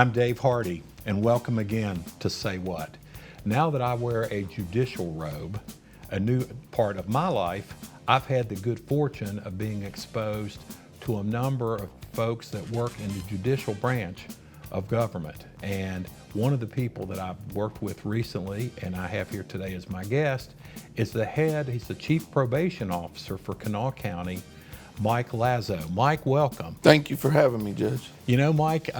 I'm Dave Hardy, and welcome again to Say What. Now that I wear a judicial robe, a new part of my life, I've had the good fortune of being exposed to a number of folks that work in the judicial branch of government. And one of the people that I've worked with recently, and I have here today as my guest, is he's the Chief Probation Officer for Kanawha County, Mike Lazo. Mike, welcome. Thank you for having me, Judge. You know, Mike,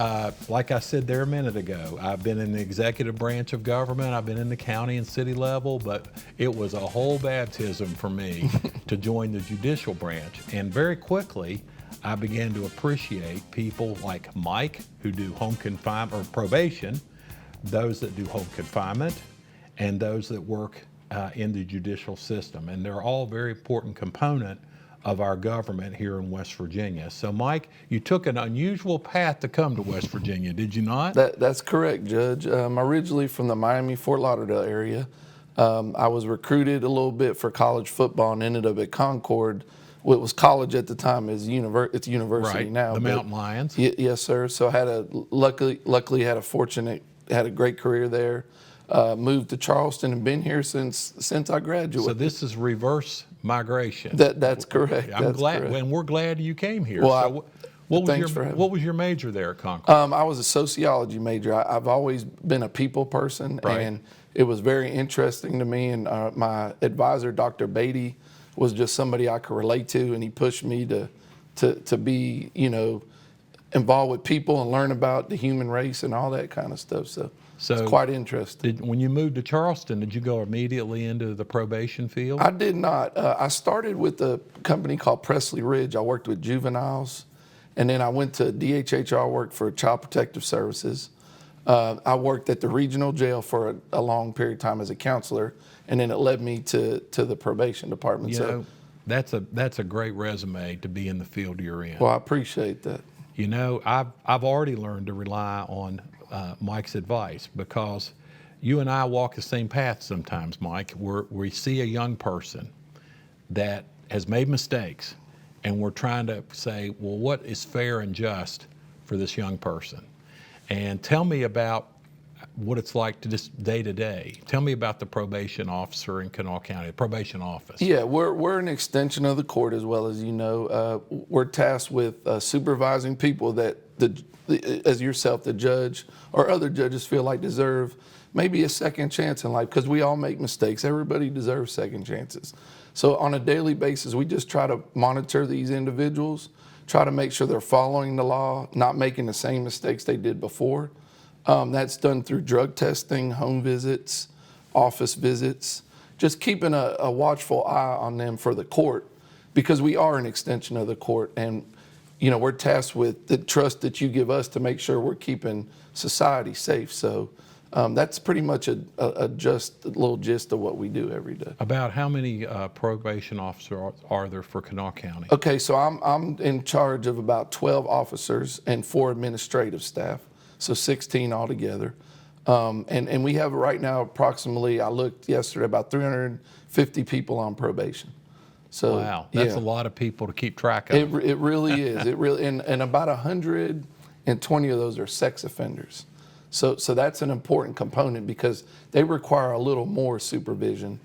like I said there a minute ago, I've been in the executive branch of government, I've been in the county and city level, but it was a whole baptism for me to join the judicial branch. And very quickly, I began to appreciate people like Mike, who do home confinement or probation, those that do home confinement, and those that work in the judicial system. And they're all a very important component of our government here in West Virginia. So Mike, you took an unusual path to come to West Virginia, did you not? That's correct, Judge. I'm originally from the Miami-Fort Lauderdale area. I was recruited a little bit for college football and ended up at Concord. What was college at the time is it's university right, now. The Mountain Lions. Yes, sir. So I luckily had a great career there. Moved to Charleston and been here since I graduated. So this is reverse migration. That's correct. I'm glad, and we're glad you came here. Well, So what was your major there at Concord? I was a sociology major. I've always been a people person, right. And it was very interesting to me. And my advisor, Dr. Beatty, was just somebody I could relate to, and he pushed me to be, involved with people and learn about the human race and all that kind of stuff. So it's quite interesting. When you moved to Charleston, did you go immediately into the probation field? I did not. I started with a company called Presley Ridge. I worked with juveniles, and then I went to DHHR, worked for Child Protective Services. I worked at the regional jail for a long period of time as a counselor, and then it led me to the probation department. You know, that's a great resume to be in the field you're in. Well, I appreciate that. You know, I've already learned to rely on Mike's advice, because you and I walk the same path sometimes, Mike. We see a young person that has made mistakes, and we're trying to say, well, what is fair and just for this young person? And tell me about what it's like to just day to day. Tell me about the probation officer in Kanawha County, the probation office. Yeah, we're an extension of the court, as well as you know. We're tasked with supervising people that as yourself, the judge or other judges feel like deserve maybe a second chance in life, because we all make mistakes. Everybody deserves second chances. So on a daily basis, we just try to monitor these individuals, try to make sure they're following the law, not making the same mistakes they did before. That's done through drug testing, home visits, office visits, just keeping a watchful eye on them for the court, because we are an extension of the court. And we're tasked with the trust that you give us to make sure we're keeping society safe. So that's pretty much a little gist of what we do every day. About how many probation officers are there for Kanawha County? Okay, so I'm in charge of about 12 officers and 4 administrative staff, so 16 altogether. And we have right now approximately, I looked yesterday, about 350 people on probation. So, wow, that's a lot of people to keep track of. It really is. And about 120 of those are sex offenders. So that's an important component, because they require a little more supervision.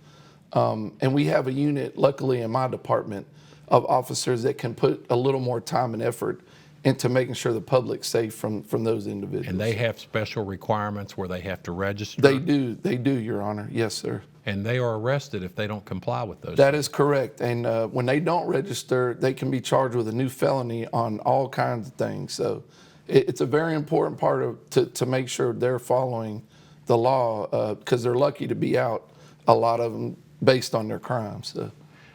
And we have a unit, luckily in my department, of officers that can put a little more time and effort into making sure the public's safe from those individuals. And they have special requirements where they have to register? They do, Your Honor. Yes, sir. And they are arrested if they don't comply with those. That is correct. And when they don't register, they can be charged with a new felony on all kinds of things. So it's a very important part to make sure they're following the law, because they're lucky to be out, a lot of them, based on their crimes.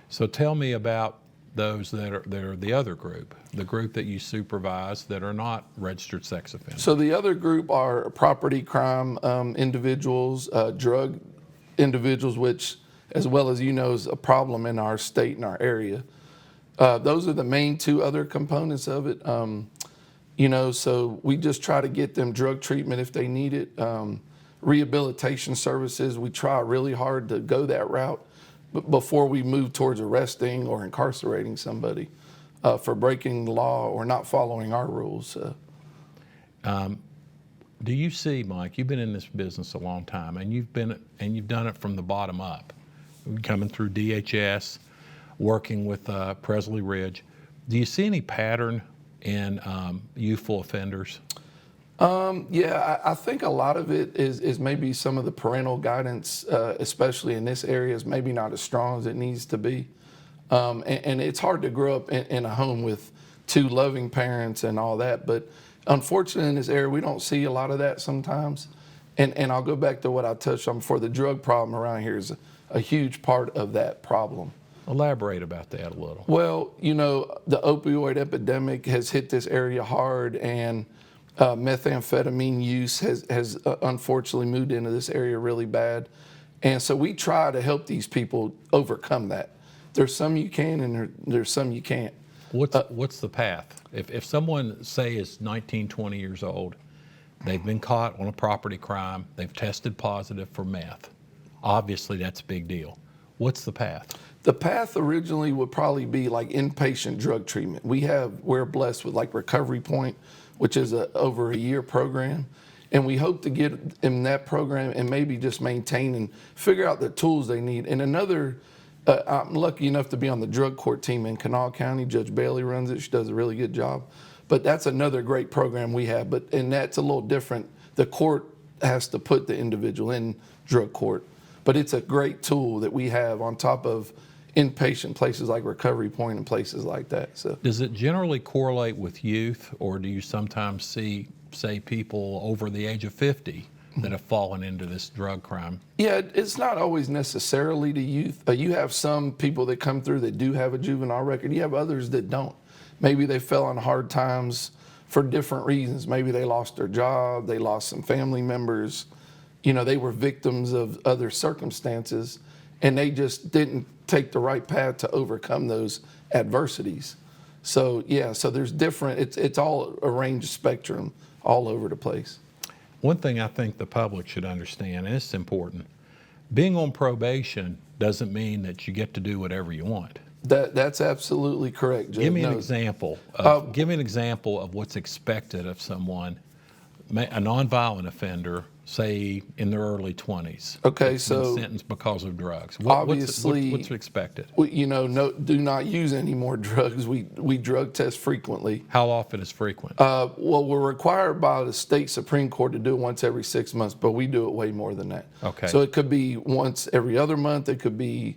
So tell me about those that are the other group, the group that you supervise that are not registered sex offenders. So the other group are property crime individuals, drug individuals, which, as well as you know, is a problem in our state and our area. Those are the main 2 other components of it. So we just try to get them drug treatment if they need it. Rehabilitation services, we try really hard to go that route before we move towards arresting or incarcerating somebody for breaking the law or not following our rules. Do you see, Mike, you've been in this business a long time, and you've done it from the bottom up, coming through DHS, working with Presley Ridge. Do you see any pattern in youthful offenders? Yeah, I think a lot of it is maybe some of the parental guidance, especially in this area, is maybe not as strong as it needs to be. And it's hard to grow up in a home with two loving parents and all that. But unfortunately, in this area, we don't see a lot of that sometimes. And I'll go back to what I touched on before. The drug problem around here is a huge part of that problem. Elaborate about that a little. Well, the opioid epidemic has hit this area hard, and methamphetamine use has unfortunately moved into this area really bad. And so we try to help these people overcome that. There's some you can, and there's some you can't. What's the path? If someone, say, is 19, 20 years old, they've been caught on a property crime, they've tested positive for meth, obviously that's a big deal. What's the path? The path originally would probably be like inpatient drug treatment. We're blessed with like Recovery Point, which is over a year program. And we hope to get in that program and maybe just maintain and figure out the tools they need. And I'm lucky enough to be on the drug court team in Kanawha County. Judge Bailey runs it. She does a really good job. But that's another great program we have. And that's a little different. The court has to put the individual in drug court. But it's a great tool that we have on top of inpatient places like Recovery Point and places like that. So, does it generally correlate with youth, or do you sometimes see, say, people over the age of 50 that have fallen into this drug crime? Yeah, it's not always necessarily to youth. You have some people that come through that do have a juvenile record. You have others that don't. Maybe they fell on hard times for different reasons. Maybe they lost their job, they lost some family members. They were victims of other circumstances, and they just didn't take the right path to overcome those adversities. So there's different, it's all a range of spectrum all over the place. One thing I think the public should understand, and it's important, being on probation doesn't mean that you get to do whatever you want. That's absolutely correct, Judge. Give me an example of what's expected of someone, a nonviolent offender, say in their early 20s. Okay, been so sentenced because of drugs. Obviously, what's expected? Do not use any more drugs. We drug test frequently. How often is frequent? Well, we're required by the state Supreme Court to do it once every 6 months, but we do it way more than that. Okay. So it could be once every other month. It could be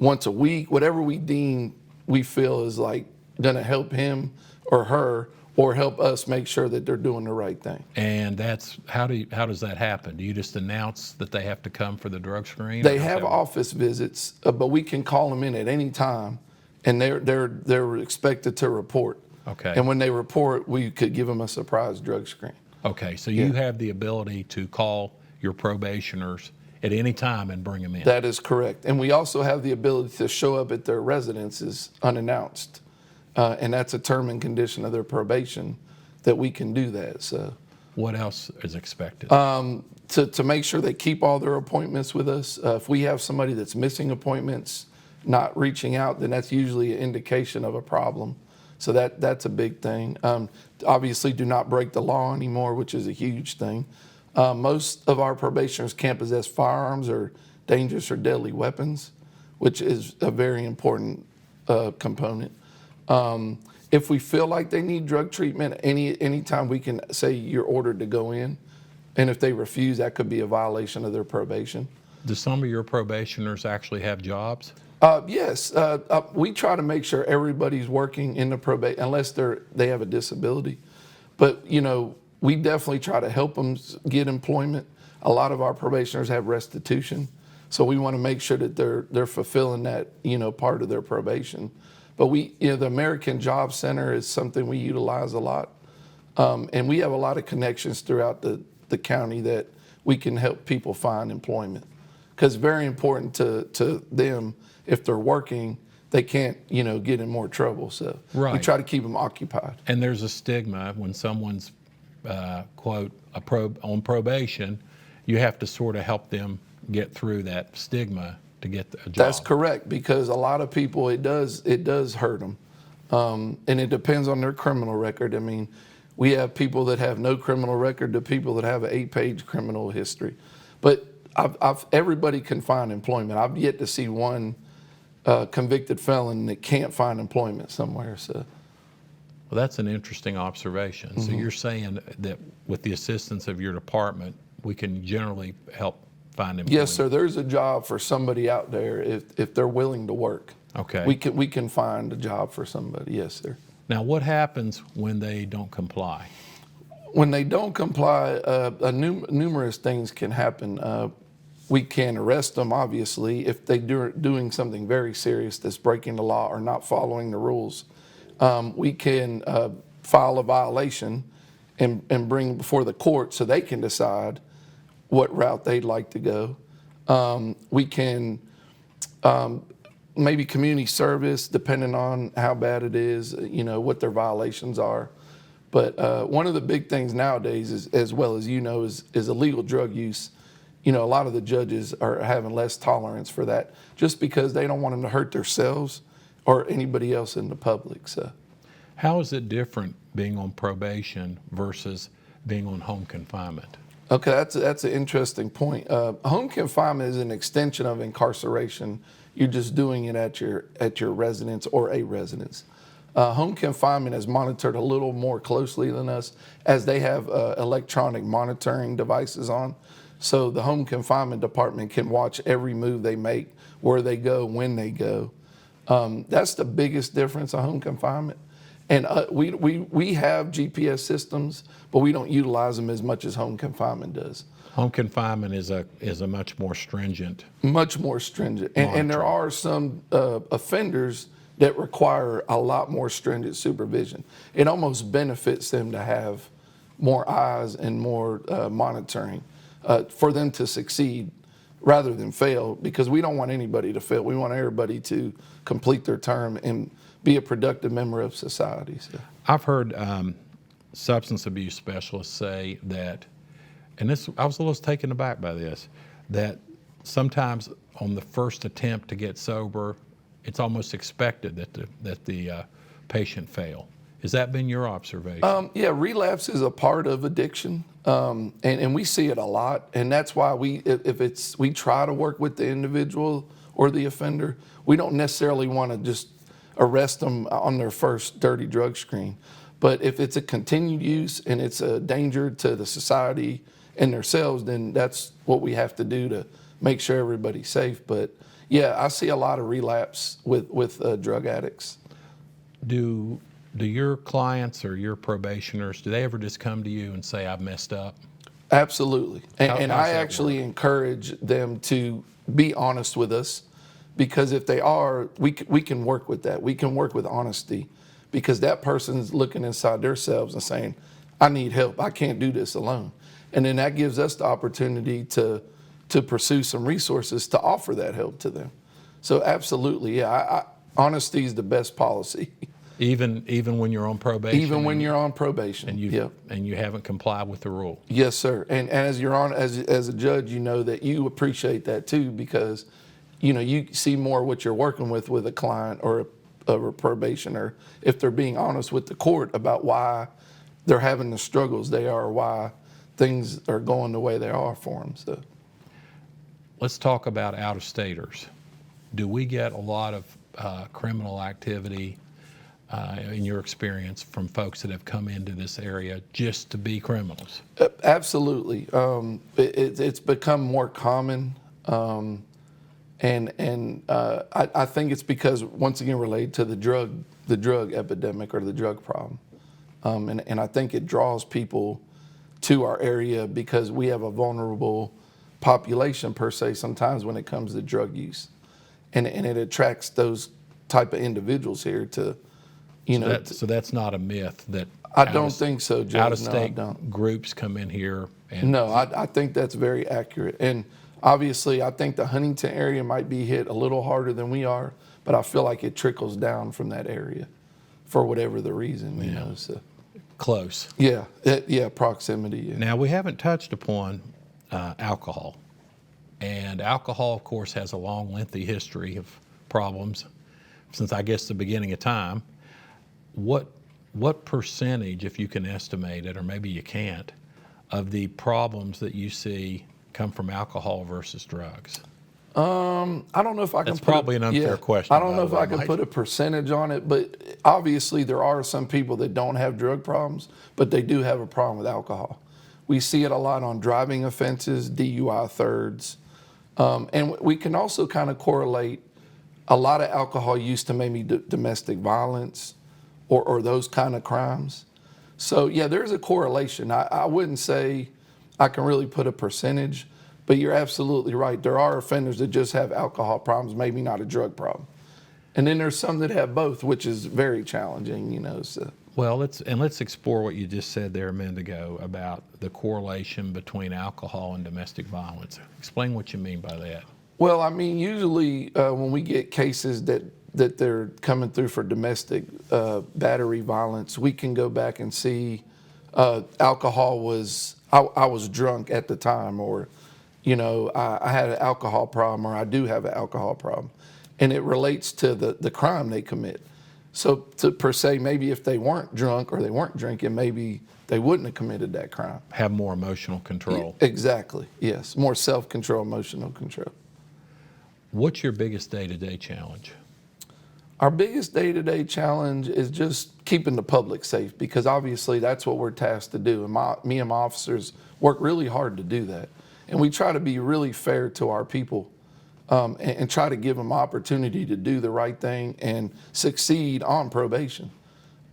once a week. Whatever we feel is like going to help him or her, or help us make sure that they're doing the right thing. And that's how does that happen? Do you just announce that they have to come for the drug screen? They have office visits, but we can call them in at any time, and they're expected to report. Okay. And when they report, we could give them a surprise drug screen. Okay, so you have the ability to call your probationers at any time and bring them in. That is correct. And we also have the ability to show up at their residences unannounced. And that's a term and condition of their probation that we can do that. So, what else is expected? To make sure they keep all their appointments with us. If we have somebody that's missing appointments, not reaching out, then that's usually an indication of a problem. So that's a big thing. Obviously, do not break the law anymore, which is a huge thing. Most of our probationers can't possess firearms or dangerous or deadly weapons, which is a very important component. If we feel like they need drug treatment, anytime we can say you're ordered to go in, and if they refuse, that could be a violation of their probation. Do some of your probationers actually have jobs? Yes, we try to make sure everybody's working in the probation, unless they have a disability. But we definitely try to help them get employment. A lot of our probationers have restitution, so we want to make sure that they're fulfilling that part of their probation. But the American Job Center is something we utilize a lot, and we have a lot of connections throughout the county that we can help people find employment. Because it's very important to them, if they're working, they can't get in more trouble. So we try to keep them occupied. And there's a stigma when someone's quote on probation. You have to sort of help them get through that stigma to get a job. That's correct, because a lot of people, it does hurt them, and it depends on their criminal record. I mean, We have people that have no criminal record to people that have an 8-page criminal history. But everybody can find employment. I've yet to see one convicted felon that can't find employment somewhere. So, Well, that's an interesting observation. So you're saying that with the assistance of your department, we can generally help find employment? yes, sir. There's a job for somebody out there if they're willing to work. Okay. We can find a job for somebody. Yes, sir. Now, what happens when they don't comply? When they don't comply, numerous things can happen. We can arrest them, obviously, if they're doing something very serious that's breaking the law or not following the rules. We can file a violation and bring it before the court so they can decide what route they'd like to go. We can maybe community service, depending on how bad it is, what their violations are. But one of the big things nowadays, is, as well as is illegal drug use. A lot of the judges are having less tolerance for that just because they don't want them to hurt themselves or anybody else in the public. So, How is it different being on probation versus being on home confinement? okay, that's an interesting point. Home confinement is an extension of incarceration. You're just doing it at your residence or a residence. Home confinement is monitored a little more closely than us, as they have electronic monitoring devices on. So the home confinement department can watch every move they make, where they go, when they go. That's the biggest difference of home confinement. And we have GPS systems, but we don't utilize them as much as home confinement does. Home confinement is a much more stringent. Much more stringent. And there are some offenders that require a lot more stringent supervision. It almost benefits them to have more eyes and more monitoring for them to succeed rather than fail, because we don't want anybody to fail. We want everybody to complete their term and be a productive member of society. So. I've heard substance abuse specialists say that, and I was a little taken aback by this, that sometimes on the first attempt to get sober, it's almost expected that the patient fail. Has that been your observation? Yeah, relapse is a part of addiction, and we see it a lot, and that's why we try to work with the individual or the offender. We don't necessarily want to just arrest them on their first dirty drug screen, but if it's a continued use and it's a danger to the society and themselves, then that's what we have to do to make sure everybody's safe. But yeah, I see a lot of relapse with drug addicts. Do your clients or your probationers, do they ever just come to you and say, I've messed up? Absolutely. And How's I actually encourage them to be honest with us, because if they are, we can work with that. We can work with honesty, because that person's looking inside themselves and saying, I need help. I can't do this alone. And then that gives us the opportunity to pursue some resources to offer that help to them. So absolutely, yeah, honesty is the best policy. Even when you're on probation? Even when you're on probation. And you haven't complied with the rule? Yes, sir. And as you're on, as a judge, you know that you appreciate that too, because you see more what you're working with a client or a probationer, if they're being honest with the court about why they're having the struggles they are, or why things are going the way they are for them. So, let's talk about out-of-staters. Do we get a lot of criminal activity, in your experience, from folks that have come into this area just to be criminals? Absolutely. It's become more common. And I think it's because, once again, related to the drug epidemic or the drug problem. And I think it draws people to our area because we have a vulnerable population, per se, sometimes when it comes to drug use. And it attracts those type of individuals here to, So that's not a myth that I don't think so, Judge. out-of-state No, I don't. groups come in here and No, I think that's very accurate. And obviously, I think the Huntington area might be hit a little harder than we are, but I feel like it trickles down from that area for whatever the reason, you know. So. close. Yeah, proximity. Yeah. Now, we haven't touched upon alcohol. And alcohol, of course, has a long, lengthy history of problems since, I guess, the beginning of time. What what percentage, if you can estimate it, or maybe you can't, of the problems that you see come from alcohol versus drugs? I don't know if I can. That's probably an unfair question. I don't know if I can put a percentage on it, but obviously there are some people that don't have drug problems, but they do have a problem with alcohol. We see it a lot on driving offenses, DUI thirds, and we can also kind of correlate a lot of alcohol use to maybe domestic violence or those kind of crimes. So yeah, there's a correlation. I wouldn't say I can really put a percentage, but you're absolutely right. There are offenders that just have alcohol problems, maybe not a drug problem. And then there's some that have both, which is very challenging, you know. So. Well, let's explore what you just said there a minute ago about the correlation between alcohol and domestic violence. Explain what you mean by that. Well, I mean, usually when we get cases that they're coming through for domestic battery violence, we can go back and see alcohol was, I was drunk at the time, or, you know, I had an alcohol problem, or I do have an alcohol problem. And it relates to the crime they commit. So per se, maybe if they weren't drunk or they weren't drinking, maybe they wouldn't have committed that crime. Have more emotional control. Exactly, yes. More self-control, emotional control. What's your biggest day-to-day challenge? Our biggest day-to-day challenge is just keeping the public safe, because obviously that's what we're tasked to do. And me and my officers work really hard to do that. And we try to be really fair to our people and try to give them opportunity to do the right thing and succeed on probation.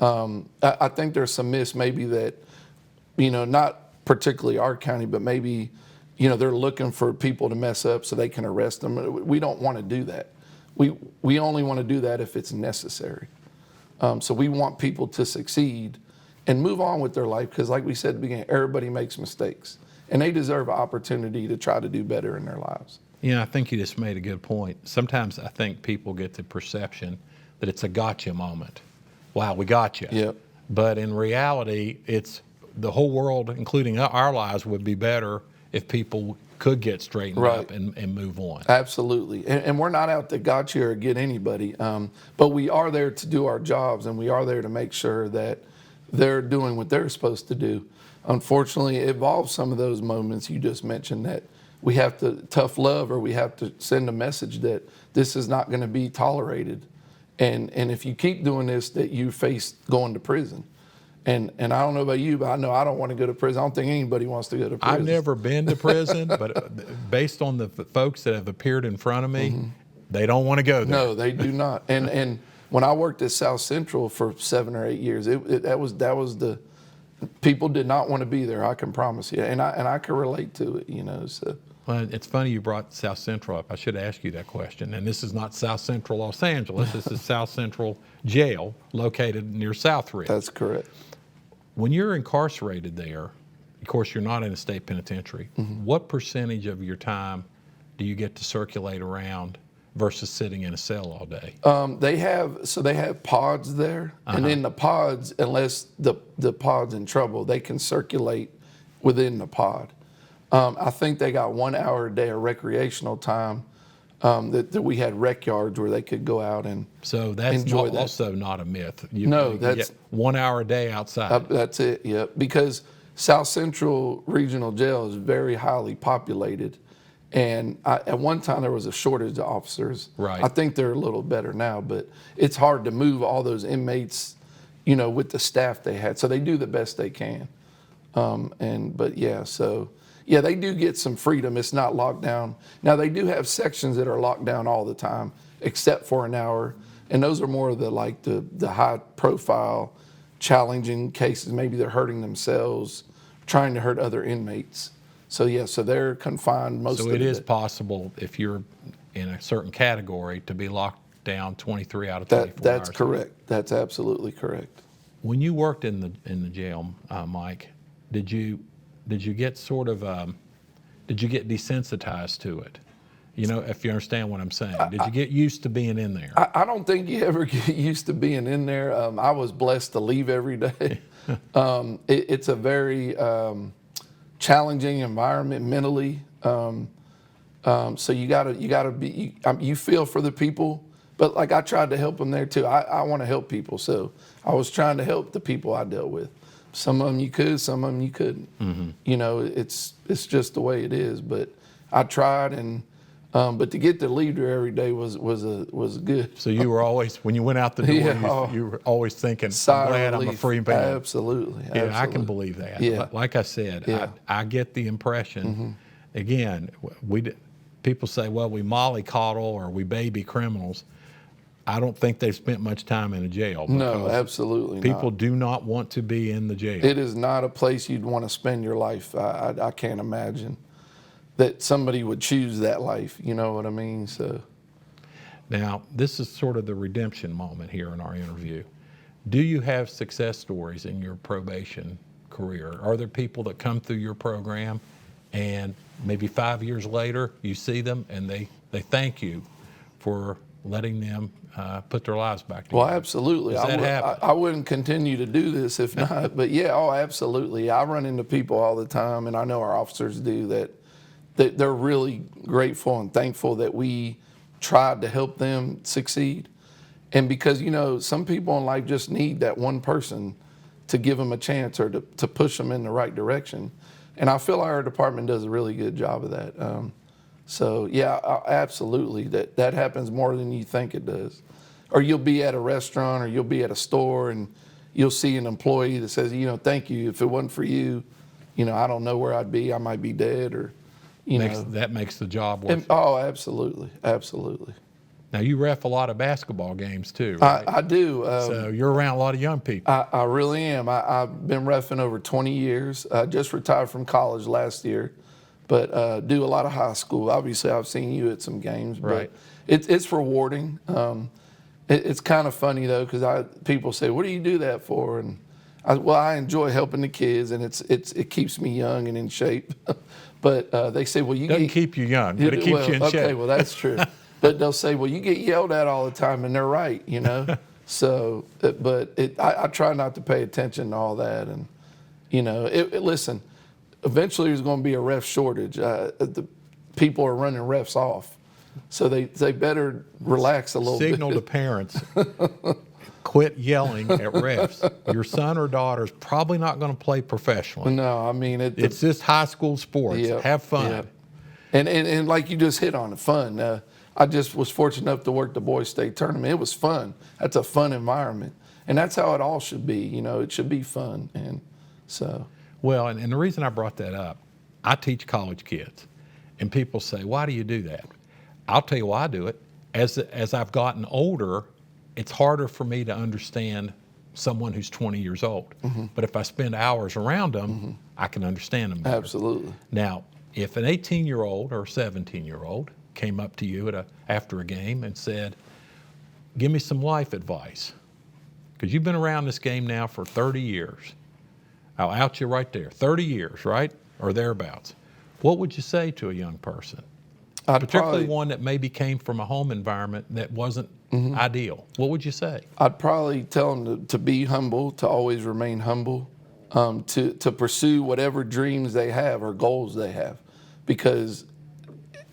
I think there's some myths maybe that, you know, not particularly our county, but maybe, you know, they're looking for people to mess up so they can arrest them. We don't want to do that. We only want to do that if it's necessary. So we want people to succeed and move on with their life, because like we said at the beginning, everybody makes mistakes, and they deserve an opportunity to try to do better in their lives. Yeah, I think you just made a good point. Sometimes I think people get the perception that it's a gotcha moment. Wow, we got you. Yep. But in reality, it's the whole world, including our lives, would be better if people could get straightened up and move on. Absolutely. And we're not out to got you or get anybody, but we are there to do our jobs, and we are there to make sure that they're doing what they're supposed to do. Unfortunately, it involves some of those moments you just mentioned, that we have to tough love, or we have to send a message that this is not going to be tolerated. And if you keep doing this, that you face going to prison. And I don't know about you, but I know I don't want to go to prison. I don't think anybody wants to go to prison. I've never been to prison, but based on the folks that have appeared in front of me, they don't want to go there. No, they do not. And when I worked at South Central for 7 or 8 years, that was the people did not want to be there. I can promise you, and I can relate to it. You know, so. Well, it's funny you brought South Central up. I should ask you that question. And this is not South Central Los Angeles. This is South Central Jail, located near Southridge. That's correct. When you're incarcerated there, of course, you're not in a state penitentiary. What percentage of your time do you get to circulate around versus sitting in a cell all day? They have pods there, and in the pods, unless the pod's in trouble, they can circulate within the pod. I think they got 1 hour a day of recreational time that we had rec yards where they could go out and so that's enjoy that. Also not a myth. No, that's get 1 hour a day outside. That's it. Yeah, because South Central Regional Jail is very highly populated, and at one time there was a shortage of officers. Right. I think they're a little better now, but it's hard to move all those inmates, you know, with the staff they had. So they do the best they can. Yeah, they do get some freedom. It's not locked down. Now, they do have sections that are locked down all the time, except for an hour. And those are more of the high profile, challenging cases. Maybe they're hurting themselves, trying to hurt other inmates. So yeah, so they're confined most of the day. So it is possible, if you're in a certain category, to be locked down 23 out of 24 hours. That's correct. That's absolutely correct. When you worked in the jail, Mike, did you get did you get desensitized to it? You know, if you understand what I'm saying. Did you get used to being in there? I don't think you ever get used to being in there. I was blessed to leave every day. It's a very challenging environment mentally. So you gotta be. You feel for the people But like I tried to help them there too. I want to help people, so I was trying to help the people I dealt with. Some of them you could, some of them you couldn't. You know, it's just the way it is. But I tried, and but to get to leave there every day was good. So you were always, when you went out the door, you were always thinking, I'm glad I'm a free man. Absolutely. Yeah, I can believe that. Yeah. Like I said, I get the impression, again, people say, well, we mollycoddle or we baby criminals. I don't think they've spent much time in a jail. No, absolutely people not. do not want to be in the jail. It is not a place you'd want to spend your life. I can't imagine that somebody would choose that life. You know what I mean? So now, this is sort of the redemption moment here in our interview. Do you have success stories in your probation career? Are there people that come through your program and maybe 5 years later you see them and they thank you for letting them put their lives back together? Well, absolutely. Does that happen? I wouldn't continue to do this if not. But yeah, absolutely. I run into people all the time, and I know our officers do, that they're really grateful and thankful that we tried to help them succeed. And because, you know, some people in life just need that one person to give them a chance or to push them in the right direction. And I feel our department does a really good job of that. So yeah, absolutely. That happens more than you think it does. Or you'll be at a restaurant or you'll be at a store and you'll see an employee that says, you know, thank you. If it wasn't for you, you know, I don't know where I'd be. I might be dead, or, you know. That makes the job worth it. Oh, absolutely. Absolutely. Now, you ref a lot of basketball games too, right? I do. So you're around a lot of young people. I really am. I've been reffing over 20 years. I just retired from college last year, but do a lot of high school. Obviously, I've seen you at some games, but right. It's rewarding. It's kind of funny though, because people say, "What do you do that for?" And I enjoy helping the kids, and it keeps me young and in shape. But they say, "Well, doesn't keep you young, but it keeps you in shape." Okay, well that's true. But they'll say, "Well, you get yelled at all the time," and they're right, you know. So, I try not to pay attention to all that, and you know, listen. Eventually, there's going to be a ref shortage. The people are running refs off, so they better relax a little bit. Signal to parents: quit yelling at refs. Your son or daughter's probably not going to play professionally. No, I mean it's just high school sports. Yep, Have fun. Yep. And like you just hit on it, fun. I just was fortunate enough to work the boys' state tournament. It was fun. That's a fun environment, and that's how it all should be. You know, it should be fun, and so. Well, and the reason I brought that up, I teach college kids, and people say, "Why do you do that?" I'll tell you why I do it. As I've gotten older, it's harder for me to understand someone who's 20 years old. But if I spend hours around them, I can understand them better. Absolutely. Now, if an 18-year-old or 17-year-old came up to you after a game and said, "Give me some life advice, because you've been around this game now for 30 years. I'll out you right there, 30 years, right? Or thereabouts." What would you say to a young person? Particularly one that maybe came from a home environment that wasn't ideal. What would you say? I'd probably tell them to be humble, to always remain humble, to pursue whatever dreams they have or goals they have, because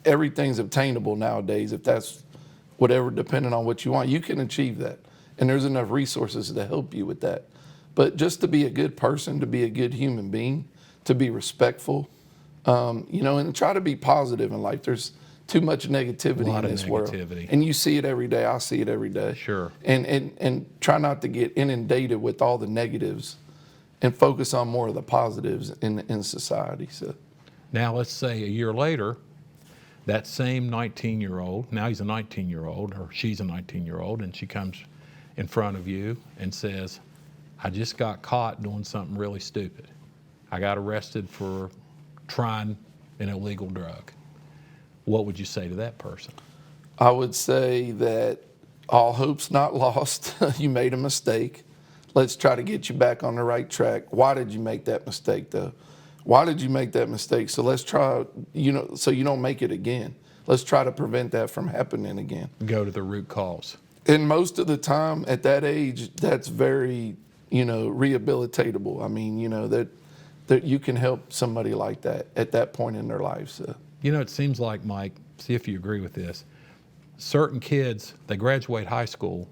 everything's obtainable nowadays. If that's whatever, depending on what you want, you can achieve that. And there's enough resources to help you with that. But just to be a good person, to be a good human being, to be respectful, you know, and try to be positive in life. There's too much negativity in this world. And you see it every day. I see it every day. Sure. And try not to get inundated with all the negatives and focus on more of the positives in society. So now let's say a year later, that same 19-year-old, now he's a 19-year-old or she's a 19-year-old, and she comes in front of you and says, "I just got caught doing something really stupid. I got arrested for trying an illegal drug." What would you say to that person? I would say that all hope's not lost. You made a mistake. Let's try to get you back on the right track. Why did you make that mistake, though? Why did you make that mistake? So let's try, you know, so you don't make it again. Let's try to prevent that from happening again. Go to the root cause. And most of the time at that age, that's very, you know, rehabilitatable. I mean, you know, that you can help somebody like that at that point in their life. So. You know, it seems like, Mike, see if you agree with this, certain kids, they graduate high school,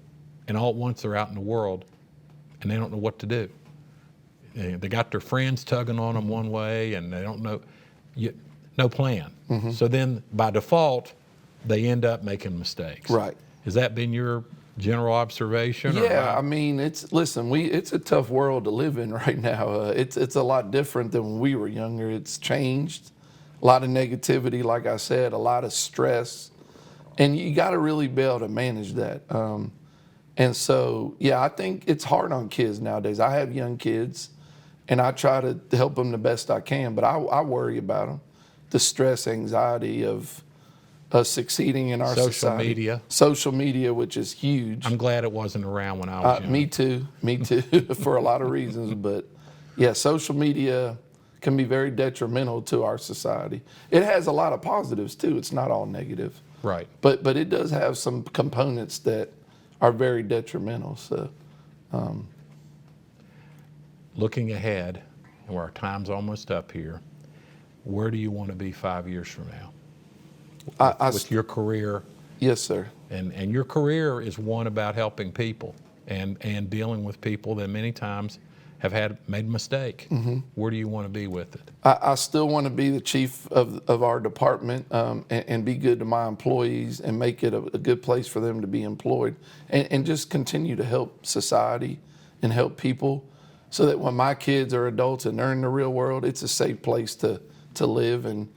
and all at once they're out in the world, and they don't know what to do. They got their friends tugging on them one way, and they don't know, no plan. So then, by default, they end up making mistakes. Right. Has that been your general observation? Yeah, I mean, it's a tough world to live in right now. It's a lot different than when we were younger. It's changed. A lot of negativity, like I said, a lot of stress, and you got to really be able to manage that. And so, yeah, I think it's hard on kids nowadays. I have young kids, and I try to help them the best I can, but I worry about them. The stress, anxiety of succeeding in our society. Social media, which is huge. I'm glad it wasn't around when I was young. Me too, for a lot of reasons. But yeah, social media can be very detrimental to our society. It has a lot of positives too. It's not all negative. Right. But it does have some components that are very detrimental. So, looking ahead, and our time's almost up here, where do you want to be 5 years from now? With your career? Yes, sir. And your career is one about helping people and dealing with people that many times have made a mistake. Where do you want to be with it? I still want to be the chief of our department and be good to my employees and make it a good place for them to be employed and just continue to help society and help people so that when my kids are adults and they're in the real world, it's a safe place to live, and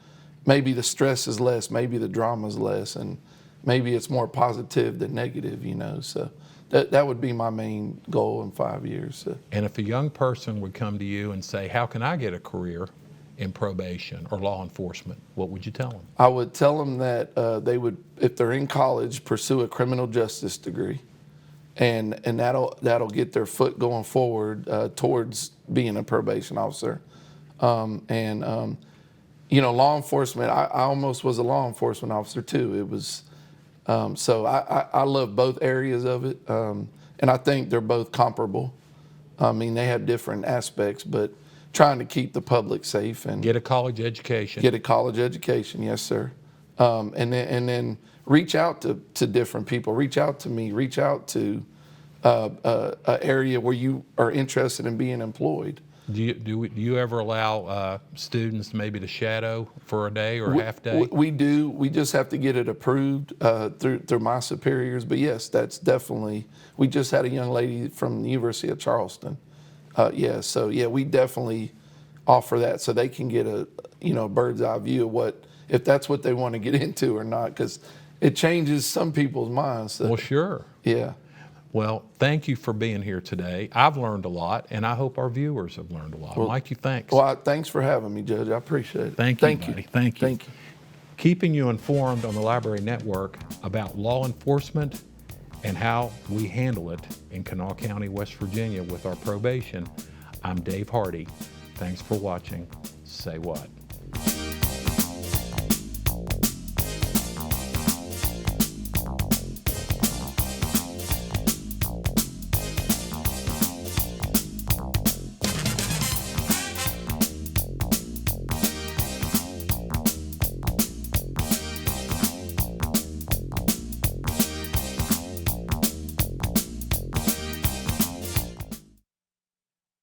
maybe the stress is less, maybe the drama is less, and maybe it's more positive than negative, So that would be my main goal in 5 years. So. And if a young person would come to you and say, how can I get a career in probation or law enforcement, what would you tell them? I would tell them that they would, if they're in college, pursue a criminal justice degree, and that'll get their foot going forward towards being a probation officer. Law enforcement, I almost was a law enforcement officer too. It was, so I love both areas of it. And I think they're both comparable. I mean, they have different aspects, but trying to keep the public safe and get a college education. Get a college education, yes, sir. And then reach out to different people. Reach out to me. Reach out to an area where you are interested in being employed. Do you ever allow students maybe to shadow for a day or a half day? We do. We just have to get it approved through my superiors. But yes, that's definitely. We just had a young lady from the University of Charleston. We definitely offer that so they can get a bird's eye view of if that's what they want to get into or not, because it changes some people's minds. So. Well, sure. Yeah. Well, thank you for being here today. I've learned a lot, and I hope our viewers have learned a lot. Well, Mike, thanks. Well, thanks for having me, Judge. I appreciate it. Thank you, buddy. Thank you. Thank you. Keeping you informed on the Library Network about law enforcement and how we handle it in Kanawha County, West Virginia with our probation, I'm Dave Hardy. Thanks for watching. Say what?